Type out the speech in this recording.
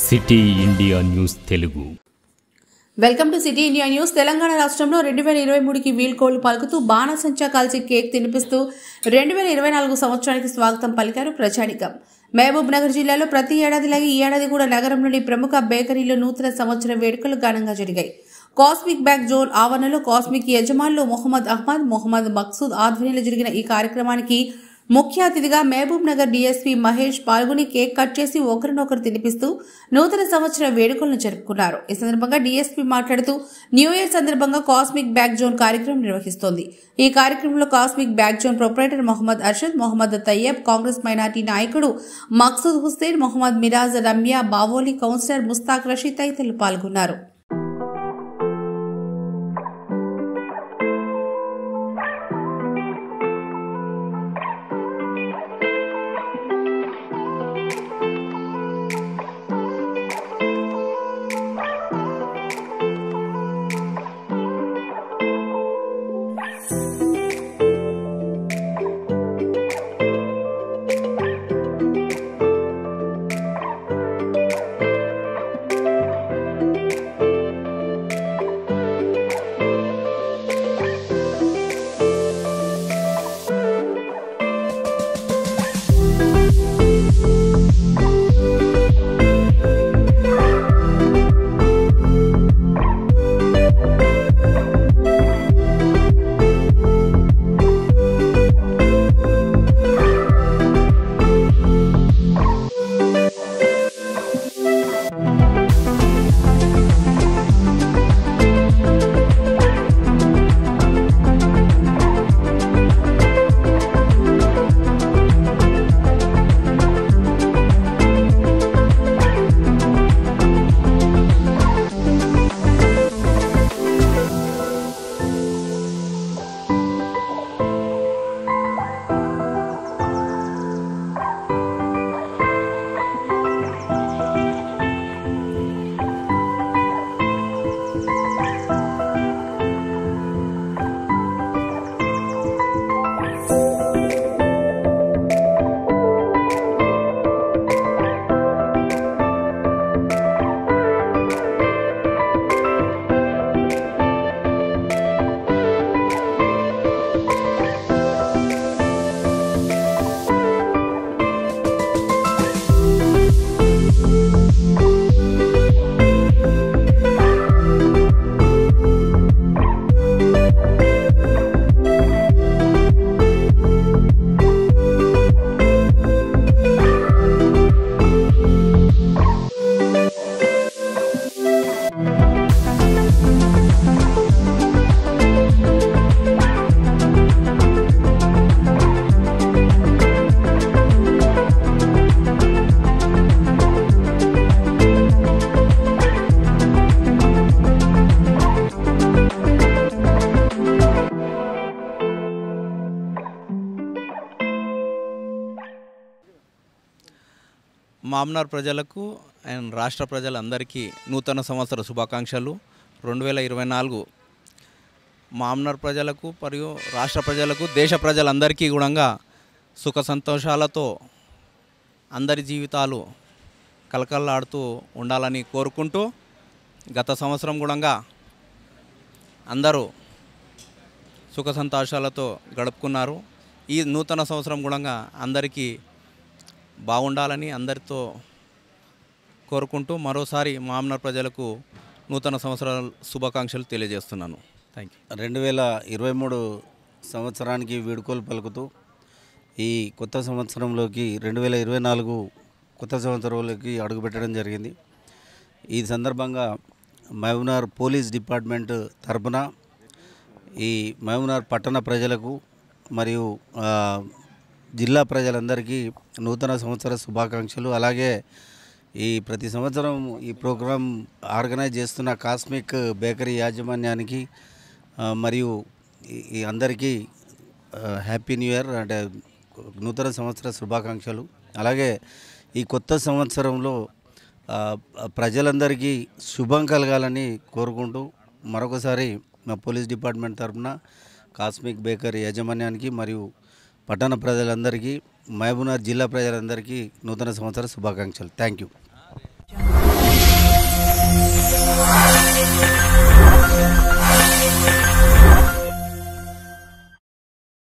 City India news Telugu. Welcome to city India news. Telangana రాష్ట్రంలో 2023కి వీల్కోళ్లు పలుకుతూ బాణసంచా కాల్చి కేక్ తినిపిస్తూ 2024 సంవత్సరానికి స్వాగతం పలికారు ప్రజానికం. మహబూబ్ నగర్ జిల్లాలో ప్రతి ఏడాదిలాగే ఈ ఏడాది కూడా నగరంలోని ప్రముఖ బేకరీలో నూతన సంవత్సరం వేడుకలు ఘనంగా జరిగాయి. కాస్మిక్ బ్యాక్ జోన్ ఆవరణలో కాస్మిక్ యజమానులు మొహమ్మద్ అహ్మద్, మొహమ్మద్ మక్సూద్ ఆధ్వర్యంలో జరిగిన ఈ కార్యక్రమానికి ముఖ్య అతిథిగా మహబూబ్ నగర్ డీఎస్పీ మహేష్ పాల్గొని కేక్ కట్ చేసి ఒకరినొకరు తినిపిస్తూ నూతన సంవత్సర వేడుకలను జరుపుకున్నారు. ఈ సందర్భంగా డీఎస్పీ మాట్లాడుతూ న్యూ ఇయర్ సందర్భంగా కాస్మిక్ బ్యాక్ జోన్ కార్యక్రమం నిర్వహిస్తోంది. ఈ కార్యక్రమంలో cosmic back zone proprietor Mohammed Arshad, Mohammed Tayyab, Congress minority నాయకుడు మక్సూద్ హుస్సేన్, మొహమ్మద్ మిరాజ్, రమ్య, బావోలి, కౌన్సిలర్ ముస్తాక్ రషీద్ తదితరులు పాల్గొన్నారు. మామ్నార్ ప్రజలకు అండ్ రాష్ట్ర ప్రజలందరికీ నూతన సంవత్సర శుభాకాంక్షలు. 2024 మామ్నార్ ప్రజలకు మరియు రాష్ట్ర ప్రజలకు, దేశ ప్రజలందరికీ కూడా సుఖ సంతోషాలతో అందరి జీవితాలు కలకల్లాడుతూ ఉండాలని కోరుకుంటూ, గత సంవత్సరం కూడా అందరూ సుఖ సంతోషాలతో గడుపుకున్నారు. ఈ నూతన సంవత్సరం కూడా అందరికీ బాగుండాలని అందరితో కోరుకుంటూ మరోసారి మామ్నార్ ప్రజలకు నూతన సంవత్సర శుభాకాంక్షలు తెలియజేస్తున్నాను. Thank you. 2023 సంవత్సరానికి వీడ్కోలు పలుకుతూ ఈ కొత్త సంవత్సరంలోకి 2024 కొత్త సంవత్సరంలోకి అడుగుపెట్టడం జరిగింది. ఈ సందర్భంగా మహబూబ్నగర్ పోలీస్ డిపార్ట్మెంట్ తరపున ఈ మహబూబ్నగర్ పట్టణ ప్రజలకు మరియు జిల్లా ప్రజలందరికీ నూతన సంవత్సర శుభాకాంక్షలు. అలాగే ఈ ప్రతి సంవత్సరం ఈ ప్రోగ్రాం ఆర్గనైజ్ చేస్తున్న కాస్మిక్ బేకరీ యాజమాన్యానికి మరియు ఈ అందరికీ హ్యాపీ న్యూ ఇయర్ అంటే నూతన సంవత్సర శుభాకాంక్షలు. అలాగే ఈ కొత్త సంవత్సరంలో ప్రజలందరికీ శుభం కలగాలని కోరుకుంటూ మరొకసారి మా పోలీస్ డిపార్ట్మెంట్ తరపున కాస్మిక్ బేకరీ యాజమాన్యానికి మరియు పట్టణ ప్రజలందరికీ, మహబూబ్నగర్ జిల్లా ప్రజలందరికీ నూతన సంవత్సర శుభాకాంక్షలు. Thank you.